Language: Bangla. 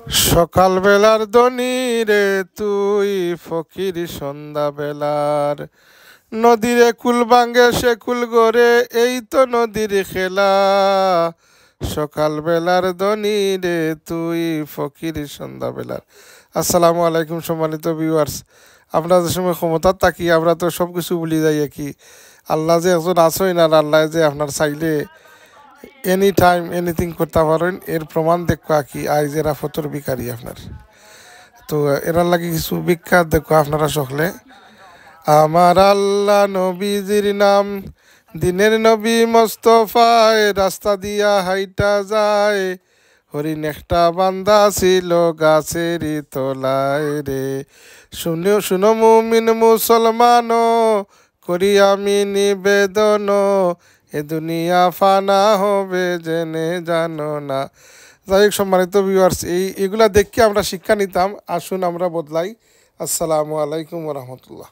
সকাল বেলার দনি রে তুই ফকির সন্ধ্যা বেলার নদীরে কুল ভাঙ্গে সে কুল গড়ে এই তো নদীর খেলা। সকাল বেলার দনি রে তুই ফকির সন্ধ্যা বেলার। আসসালামু আলাইকুম সম্মানিত ভিউয়ার্স, আপনাদের সময় ক্ষমতার তাকি আমরা তো সব কিছু ভুলি যাই কি আল্লাহ যে একজন আসই না, আল্লাহ যে আপনার চাইলে এনি টাইম এনিথিং করতে পারেন এর প্রমাণ দেখো কি আইজ এরা ফতর বিকারি আপনার। তো এরার লাগে কিছু বিখ্যাত দেখো আপনারা সকলে। আমার আল্লাহ নবীজির নাম দিনের নবী মোস্তফায় রাস্তা দিয়া হাইটা যায়, হরিণ একটা বান্দা ছিল গাছেরই তলায় রে। শুনো শুনো মুমিন মুসলমান, করি আমি নিবেদন, এ দুনিয়া ফানা হবে জেনে জানো না। যাই হোক সম্মানিত ভিউয়ার্স, এগুলা দেখে আমরা শিক্ষা নিতাম, আসুন আমরা বদলাই। আসসালামু আলাইকুম রহমতুল্লাহ।